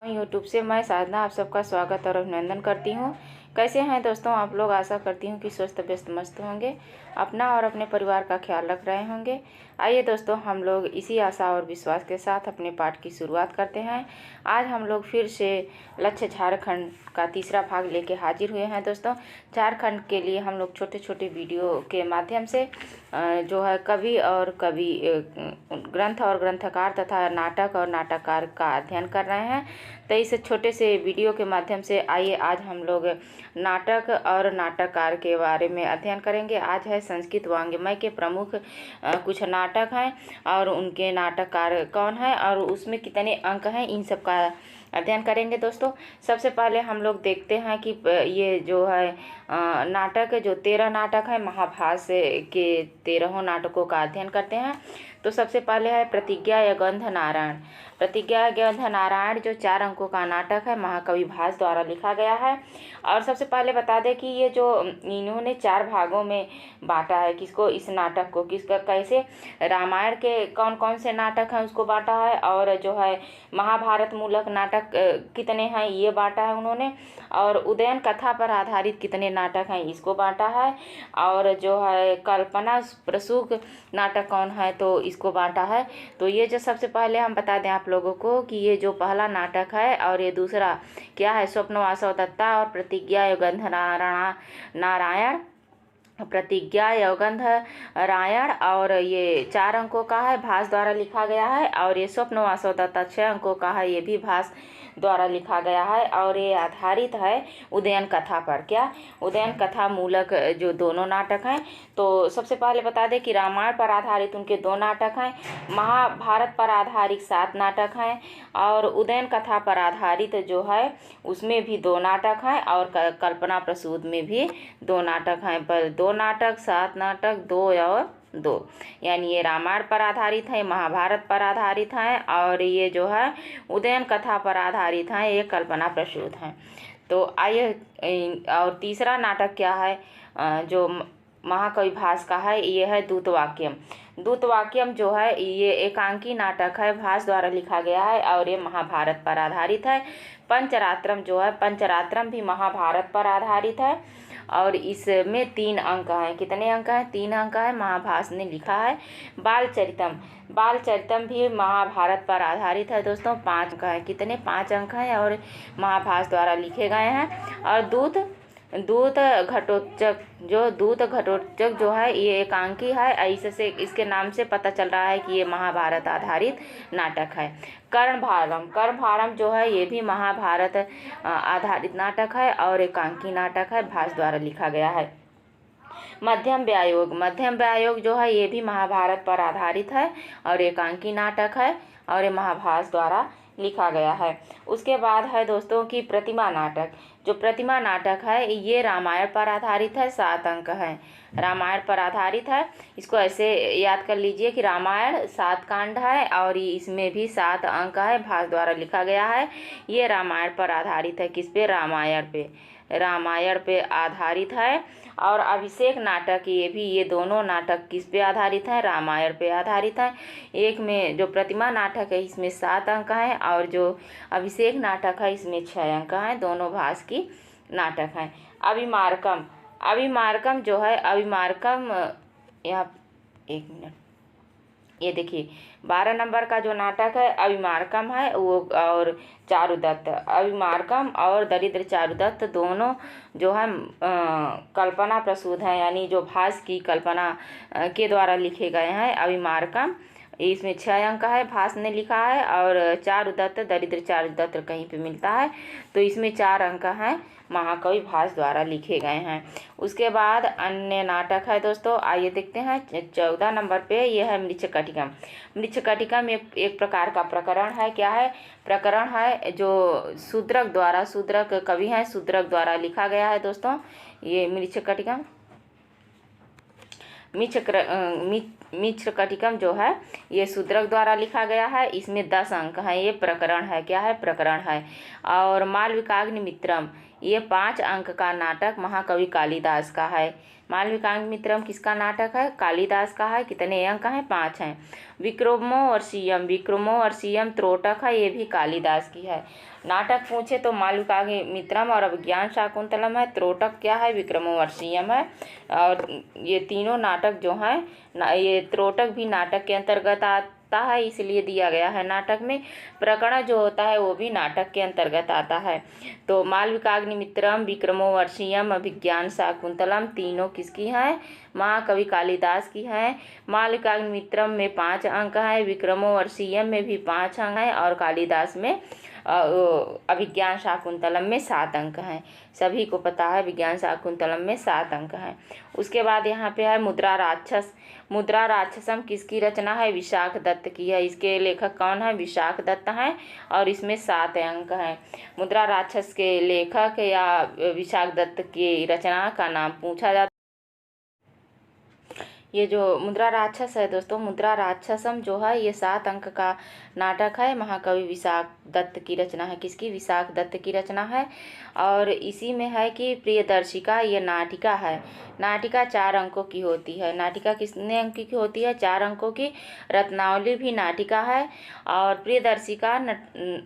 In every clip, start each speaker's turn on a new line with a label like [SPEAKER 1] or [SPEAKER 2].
[SPEAKER 1] YouTube से मैं साधना आप सबका स्वागत और अभिनंदन करती हूँ। कैसे हैं दोस्तों आप लोग? आशा करती हूँ कि स्वस्थ व्यस्त मस्त होंगे, अपना और अपने परिवार का ख्याल रख रहे होंगे। आइए दोस्तों, हम लोग इसी आशा और विश्वास के साथ अपने पाठ की शुरुआत करते हैं। आज हम लोग फिर से लक्ष्य झारखंड का तीसरा भाग लेके हाजिर हुए हैं। दोस्तों, झारखंड के लिए हम लोग छोटे छोटे वीडियो के माध्यम से जो है कवि और कवि ग्रंथ और ग्रंथकार तथा नाटक और नाटककार का अध्ययन कर रहे हैं। तो इस छोटे से वीडियो के माध्यम से आइए आज हम लोग नाटक और नाटककार के बारे में अध्ययन करेंगे। आज है संस्कृत वाङ्मय के प्रमुख कुछ नाटक हैं और उनके नाटककार कौन है और उसमें कितने अंक हैं, इन सब का अध्ययन करेंगे। दोस्तों, सबसे पहले हम लोग देखते हैं कि ये जो है नाटक जो 13 नाटक है, महाभारत के 13 नाटकों का अध्ययन करते हैं। तो सबसे पहले है प्रतिज्ञा यज्ञ नारायण। प्रतिज्ञा यज्ञ नारायण जो 4 अंकों का नाटक है, महाकवि भास द्वारा लिखा गया है। और सबसे पहले बता दें कि ये जो इन्होंने 4 भागों में बांटा है, किसको, इस नाटक को, किसका कैसे, रामायण के कौन कौन से नाटक हैं उसको बांटा है, और जो है महाभारत मूलक नाटक कितने हैं ये बांटा है उन्होंने, और उदयन कथा पर आधारित कितने नाटक हैं इसको बांटा है, और जो है कल्पना प्रसूक नाटक कौन है तो इसको बांटा है। तो ये जो सबसे पहले हम बता दें आप लोगों को कि ये जो पहला नाटक है और ये दूसरा क्या है, स्वप्न वासव दत्ता और प्रतिज्ञा यज्ञ नारायण, प्रतिज्ञा यज्ञ रायण, और ये 4 अंकों का है, भास द्वारा लिखा गया है। और ये स्वप्न वासव दत्ता 6 अंकों का है, ये भी भास द्वारा लिखा गया है। और ये आधारित है उदयन कथा पर। क्या, उदयन कथा मूलक जो दोनों नाटक हैं। तो सबसे पहले बता दें कि रामायण पर आधारित उनके 2 नाटक हैं, महाभारत पर आधारित 7 नाटक हैं, और उदयन कथा पर आधारित जो है उसमें भी 2 नाटक हैं, और कल्पना प्रसूत में भी 2 नाटक हैं। पर 2 नाटक, 7 नाटक, 2 और 2, यानी ये रामायण पर आधारित है, महाभारत पर आधारित है, और ये जो है उदयन कथा पर आधारित है, ये कल्पना प्रसूत हैं। तो आइए, और तीसरा नाटक क्या है जो महाकवि भास का है, ये है दूतवाक्यम। दूतवाक्यम जो है ये एकांकी नाटक है, भास द्वारा लिखा गया है, और ये महाभारत पर आधारित है। पंचरात्रम जो है, पंचरात्रम भी महाभारत पर आधारित है, और इसमें 3 अंक हैं। कितने अंक हैं? 3 अंक है, महाभास ने लिखा है। बालचरितम, बालचरितम भी महाभारत पर आधारित है। दोस्तों, 5 अंक हैं। कितने? 5 अंक हैं और महाभास द्वारा लिखे गए हैं। और दूत घटोत्कच, जो दूत घटोत्कच जो है ये एकांकी है, इससे इसके नाम से पता चल रहा है कि ये महाभारत आधारित नाटक है। कर्णभारम, कर्णभारम जो है ये भी महाभारत आधारित नाटक है और एकांकी नाटक है, भास द्वारा लिखा गया है। मध्यम व्यायोग, मध्यम व्यायोग जो है ये भी महाभारत पर आधारित है और एकांकी नाटक है, और ये महाभास द्वारा लिखा गया है। उसके बाद है दोस्तों की प्रतिमा नाटक। जो प्रतिमा नाटक है ये रामायण पर आधारित है, 7 अंक हैं, रामायण पर आधारित है। इसको ऐसे याद कर लीजिए कि रामायण 7 कांड है और इसमें भी 7 अंक है, भास द्वारा लिखा गया है। ये रामायण पर आधारित है, किस पे? रामायण पे, रामायण पे आधारित है। और अभिषेक नाटक, ये दोनों नाटक किस पे आधारित हैं? रामायण पे आधारित है। एक में जो प्रतिमा नाटक है इसमें 7 अंक हैं, और जो अभिषेक नाटक है इसमें 6 अंक हैं, दोनों भास की नाटक हैं। अभिमार्कम, अभिमार्कम जो है, अभिमार्कम यहाँ 1 मिनट, ये देखिए 12 नंबर का जो नाटक है अभिमार्कम है वो, और चारुदत्त, अभिमार्कम और दरिद्र चारुदत्त दोनों जो है कल्पना प्रसूत हैं, यानी जो भास की कल्पना के द्वारा लिखे गए हैं। अभिमार्कम इसमें 6 अंक है, भास ने लिखा है, और चारुदत्त, दरिद्र चारुदत्त कहीं पे मिलता है, तो इसमें 4 अंक हैं, महाकवि भास द्वारा लिखे गए हैं। उसके बाद अन्य नाटक है दोस्तों, आइए देखते हैं। 14 नंबर पे यह है मृच्छकटिकम। मृच्छकटिकम एक प्रकार का प्रकरण है। क्या है? प्रकरण है जो शूद्रक द्वारा, शूद्रक कवि हैं, शूद्रक द्वारा लिखा गया है। दोस्तों, ये मृच्छकटिकम, मृच्छकटिकम जो है ये शूद्रक द्वारा लिखा गया है। इसमें 10 अंक हैं, ये प्रकरण है। क्या है? प्रकरण है। और मालविकाग्निमित्रम, ये 5 अंक का नाटक महाकवि कालिदास का है। मालविकाग्निमित्रम किसका नाटक है? कालिदास का है। कितने अंक हैं? 5 हैं। विक्रमोर्वशीयम त्रोटक है, ये भी कालिदास की है। नाटक पूछे तो मालविकाग्निमित्रम और अभिज्ञान शाकुंतलम है। त्रोटक क्या है? विक्रमोर्वशीयम है। और ये तीनों नाटक जो हैं, ये त्रोटक भी नाटक के अंतर्गत आता है, इसलिए दिया गया है नाटक में। प्रकरण जो होता है वो भी नाटक के अंतर्गत आता है। तो मालविकाग्निमित्रम, विक्रमोर्वशीयम, अभिज्ञान शाकुंतलम तीनों किसकी हैं? महाकवि कालिदास की हैं। मालविकाग्निमित्रम में 5 अंक हैं, विक्रमोर्वशीयम में भी 5 अंक हैं और कालिदास में अभिज्ञान शाकुंतलम में 7 अंक हैं। सभी को पता है विज्ञान शाकुंतलम में 7 अंक हैं। उसके बाद यहाँ पे है मुद्रा राक्षस। मुद्रा राक्षसम किसकी रचना है? विशाख दत्त की है। इसके लेखक कौन है? विशाख दत्त हैं और इसमें 7 अंक हैं। मुद्रा राक्षस के लेखक या विशाख दत्त की रचना का नाम पूछा जाता है। ये जो मुद्रा राक्षस है दोस्तों, मुद्रा राक्षसम जो है ये 7 अंक का नाटक है। महाकवि विशाख दत्त की रचना है। किसकी? विशाख दत्त की रचना है। और इसी में है कि प्रियदर्शिका ये नाटिका है। नाटिका 4 अंकों की होती है। नाटिका कितने अंक की होती है? 4 अंकों की। रत्नावली भी नाटिका है और प्रियदर्शिका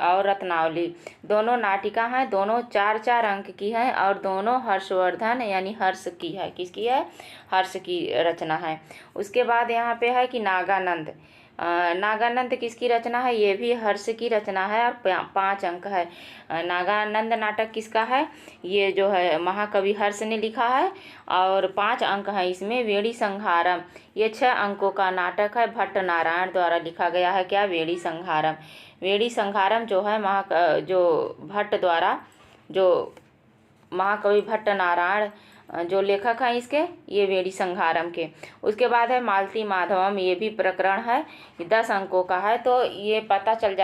[SPEAKER 1] और रत्नावली दोनों नाटिका हैं। दोनों 4-4 अंक की हैं और दोनों हर्षवर्धन यानी हर्ष की है। किसकी है? हर्ष की रचना है। उसके बाद यहाँ पे है कि नागानंद। नागानंद किसकी रचना है? ये भी हर्ष की रचना है और 5 अंक है। नागानंद नाटक किसका है? ये जो है महाकवि हर्ष ने लिखा है और 5 अंक हैं इसमें। वेणी संहारम ये 6 अंकों का नाटक है। भट्ट नारायण द्वारा लिखा गया है। क्या? वेणी संहारम। वेणी संहारम जो है जो भट्ट द्वारा, जो महाकवि भट्ट नारायण जो लेखक हैं इसके, ये वेणी संहारम के। उसके बाद है मालती माधवम। ये भी प्रकरण है, 10 अंकों का है। तो ये पता चल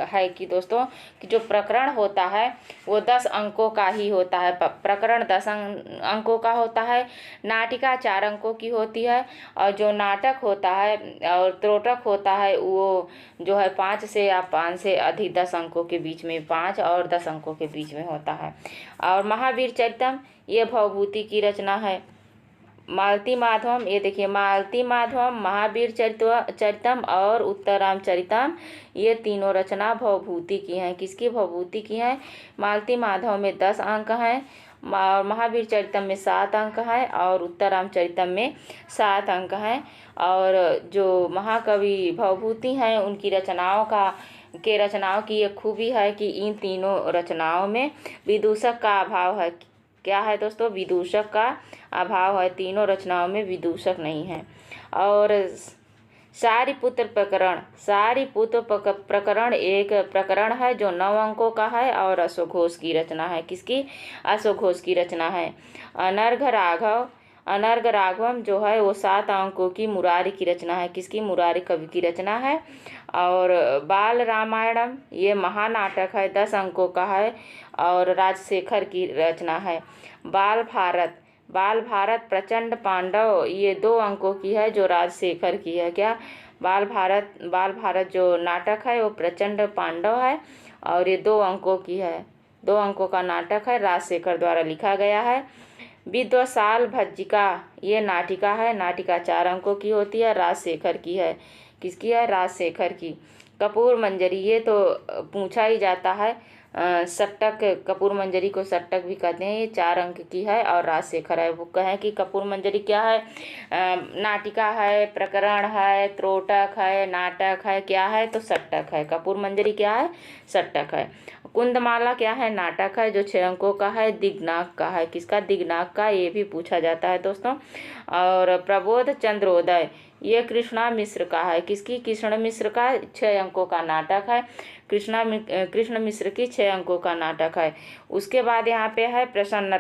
[SPEAKER 1] है कि दोस्तों कि जो प्रकरण होता है वो 10 अंकों का ही होता है। प्रकरण 10 अंकों का होता है। नाटिका 4 अंकों की होती है और जो नाटक होता है और त्रोटक होता है वो जो है 5 से या 5 से अधिक 10 अंकों के बीच में, 5 और 10 अंकों के बीच में होता है। और महावीर चरितम ये भवभूति की रचना है। मालती माधवम, ये देखिए मालती माधवम, महावीर चरितम और उत्तरामचरितम ये तीनों रचना भवभूति की हैं। किसकी? भवभूति की हैं। मालती माधव में 10 अंक हैं, महावीर चरितम में 7 अंक हैं और उत्तरामचरितम में 7 अंक हैं। और जो महाकवि भवभूति हैं उनकी रचनाओं की ये खूबी है कि इन तीनों रचनाओं में विदूषक का अभाव है। क्या है दोस्तों? विदूषक का अभाव है। तीनों रचनाओं में विदूषक नहीं है। और सारिपुत्र प्रकरण एक प्रकरण है जो 9 अंकों का है और अश्वघोष की रचना है। किसकी? अश्वघोष की रचना है। अनर्घ राघवम जो है वो 7 अंकों की मुरारी की रचना है। किसकी? मुरारी कवि की रचना है। और बाल रामायणम ये महानाटक है, 10 अंकों का है और राजशेखर की रचना है। बाल भारत प्रचंड पांडव ये 2 अंकों की है जो राजशेखर की है। क्या? बाल भारत जो नाटक है वो प्रचंड पांडव है और ये 2 अंकों की है। 2 अंकों का नाटक है, राजशेखर द्वारा लिखा गया है। विद्वशाल भज्जिका ये नाटिका है। नाटिका 4 अंकों की होती है, राजशेखर की है। किसकी है? राजशेखर की। कपूर मंजरी ये तो पूछा ही जाता है। सट्टक, कपूर मंजरी को सट्टक भी कहते हैं। ये 4 अंक की है और राजशेखर है। वो कहें कि कपूर मंजरी क्या है? नाटिका है, प्रकरण है, त्रोटक है, नाटक है, क्या है? तो सट्टक है। कपूर मंजरी क्या है? सट्टक है। कुंदमाला क्या है? नाटक है जो 6 अंकों का है, दिग्नाक का है। किसका? दिग्नाक का। ये भी पूछा जाता है दोस्तों। और प्रबोध चंद्रोदय ये कृष्णा मिश्र का है। किसकी? कृष्ण मिश्र का 6 अंकों का नाटक है। कृष्ण मिश्र की 6 अंकों का नाटक है। उसके बाद यहाँ पे है प्रसन्न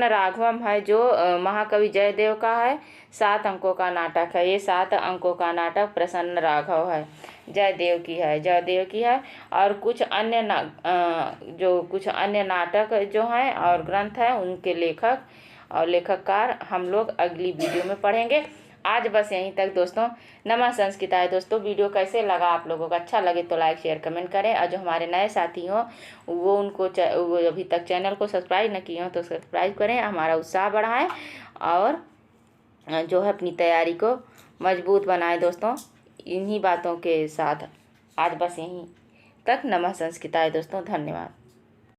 [SPEAKER 1] राघवम है जो महाकवि जयदेव का है। 7 अंकों का नाटक है। ये 7 अंकों का नाटक प्रसन्न राघव है, जयदेव की है। और कुछ अन्य नाटक जो हैं और ग्रंथ हैं उनके लेखक और लेखककार हम लोग अगली वीडियो में पढ़ेंगे। आज बस यहीं तक दोस्तों। नमः संस्कृताय दोस्तों। वीडियो कैसे लगा आप लोगों को? अच्छा लगे तो लाइक शेयर कमेंट करें, और जो हमारे नए साथी हों वो वो अभी तक चैनल को सब्सक्राइब न किए हों तो सब्सक्राइब करें, हमारा उत्साह बढ़ाएं और जो है अपनी तैयारी को मजबूत बनाएं दोस्तों। इन्हीं बातों के साथ आज बस यहीं तक। नमः संस्कृताय दोस्तों। धन्यवाद।